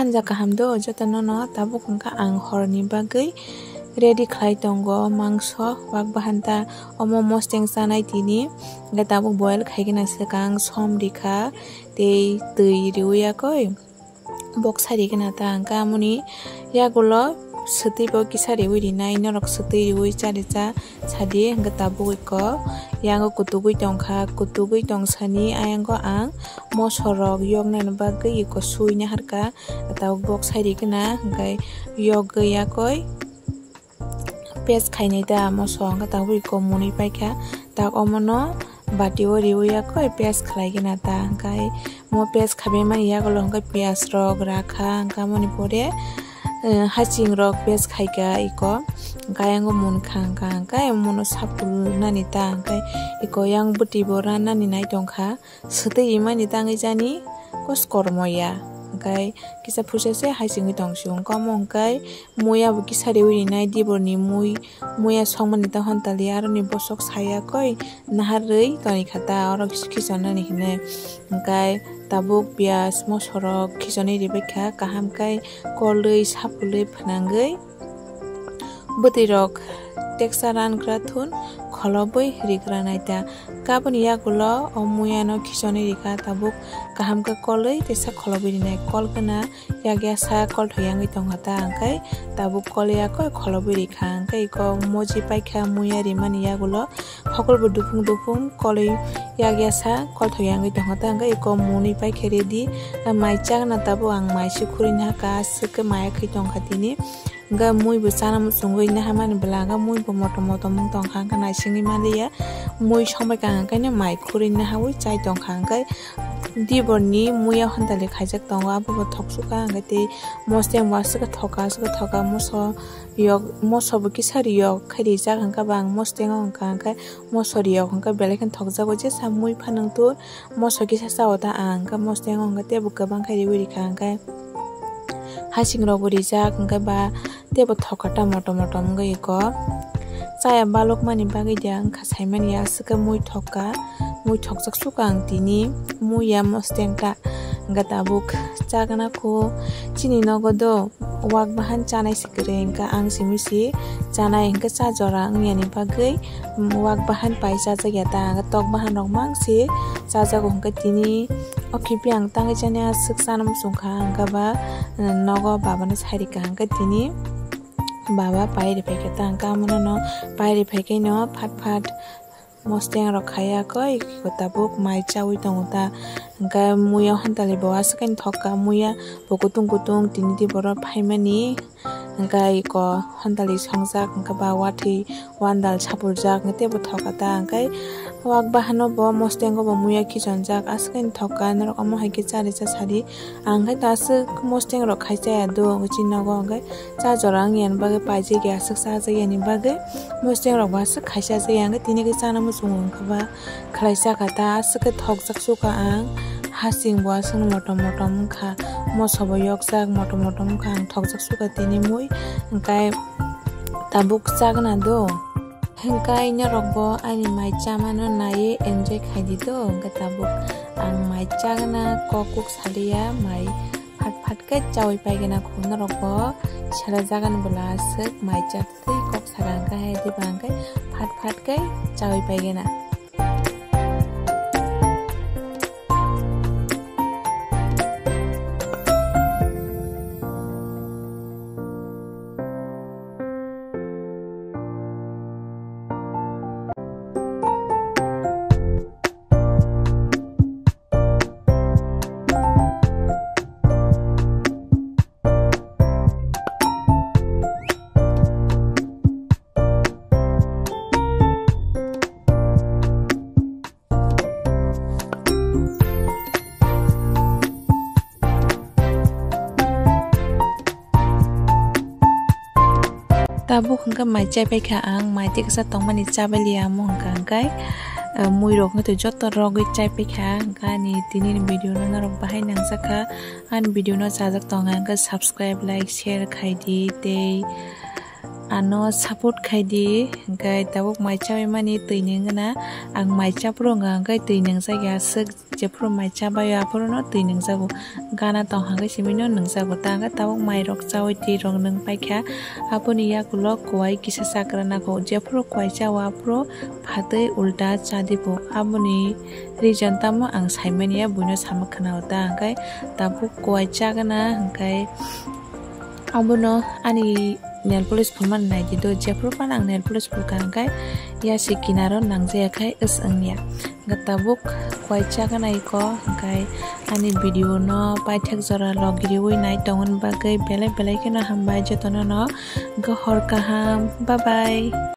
sanja kaham do jotono no tabuk hingka ang horni bagui ready khlai tongo mangso wak bahanta omo mosteng sanai tini hingka tabuk boil khaigena sekang som dikha tei tui riuya koi box sarigena ta hingka amoni yagulo seti bo kisa riui rinai norok seti riui charisa sadi hingka tabuk iko yango kutugui tongkha kutugui tongsani ayango ang mosorok yognai bagui iko suina harka tabuk box sarigena hingkai yogui yakoi pes khainai da moso hingka tabuk iko muni paikha tak omono batio riuya koi pes khlaigena ta hingkai mo pes khabe mani yagulo hingkai pias rok rakha hingka moni pore haching rok pes khaika iko gayango mun khangka hingkai mono sapul nani ta hingkai iko yang buti bora nani nai tongkha sete imani tangai jani kos kormoya hingkai kisa phusese haching tongsung komo hingkai muya bu kisa reui nai diborni muya songmani ta hontali aroni bosok saya koi naharui toni khata oro kisonani hine hingkai tabuk pias mosorok kisoni ribekha kaham kai kolui sapului phanangui butirok teksaran grathun kholobui rigra naita kaboni yagulo omuyano kisoni rika tabuk kaham ka kolui tesa kholobui rinai kolgana yagya sa kol thoyangi tonghata angkai tabuk kolya ko kholobui rika angkai ko moji paikha muya rimani yagulo hokolbu dupung kolui yagya sa kol thoyangi tonghata angkai ko muni paikha ready maichak na tabu ang maisi khurin haka sike maya khai tongkhatini ga mui bu sana musungui na hamani belaga mui bu moto mung tongkhang ka naisingi mandiya mui sombai kang ka ne mai khurin na hawi chai tongkhang ka diborni muya hontali khaijak tongo abu bo thoksuka angate mosteng wasuka thoka moso bu kisari yok khari jak hangka bang mosteng hangka mosori yok hangka belekan thokjago je samui phanang tur moso kisa saota angka mosteng hangka te bu kabang khari wiri khangka haching rok rijak hingkai ba tebo thokata moto mongoi iko chaya balok mani bagui dia hingka saimani asika mui thokjak suka ang tini muya mosteng ta hingka tabuk chagana ko chini nogodo wak bahan chanai sikre hingka ang simisi chanai hingka chajora ngyani bagui wak bahan pai chajak ta tok bahan rok mangsi chajago hingka tini okipi ang tangai jani asik sanam sungkha hingka ba nogo babana sairika hingka tini baba pairi pheke ta hingka amono no pairi pheke no phat mosteng rok khaya koi tabuk mai chawi tonguta hingka muya hontali bo asikain thoka muya bo kutung tini di boro phaimani hingka iko hontali songjak hingka ba wathi wandal sapuljak ngate bo thokata hingkai wak bahano bo mostengo bo muya kijonjak asikain thoka norok omo haike charisa sari angkai tasuk mosteng rok khaisa do chinogo hingkai chajora ngyan bage paije ge asuk saja yani bage mosteng rok basuk khaisa je yang tini ge chana musung hingka ba khlaisa kata asuk thokjak suka ang hasing bo asung moto mungkha mosobo yokjak moto mungkha ang thokjak suka tini mui hingkai tabuk chagna do hingkai norok bo ani mai chamano nai enjoy khaidi do hingka tabuk ang mai chagna kokuk salia mai phat ke chawi paigena khu norok bo sara jagan bola asuk mai chapte kok sarang ka hai di bangkai phat ke chawi paigena tabuk hingka mai chai paikha ang mai tiksa tongmani chabali amo hingka angkai mui rok to joto rogui chai paikha hingka ni tini video no narok bahai nangsaka an video no chajak tonga hingka subscribe like share khaidi tei ano support khaidi hingkai tabuk mai chai mani tui ningna ang mai chapro hingka angkai tui ningsa ya suk jefuru mai chabayo apuru no tui nungjago gana tong hangke simino nungjago tanga tabuk mai rok chawai tui rok nung paikha apuni yakulo kuai kisa sakrana ko jefuru kuai chawa apuru phatui ulta chadibo aboni reason tamo ang saimania buino samakna ota hangkai tabuk kuai chagana hangkai abono ani nail polish phulman nai dido jefuru pan ang nail polish phulka hangkai yasi kinaro nangjayakhai angya gatabuk kuai chagana iko hangkai ani video no paithak jora logiriwi nai tongon bagai belai belai keno hambai jotono no gohor kaham bye bye.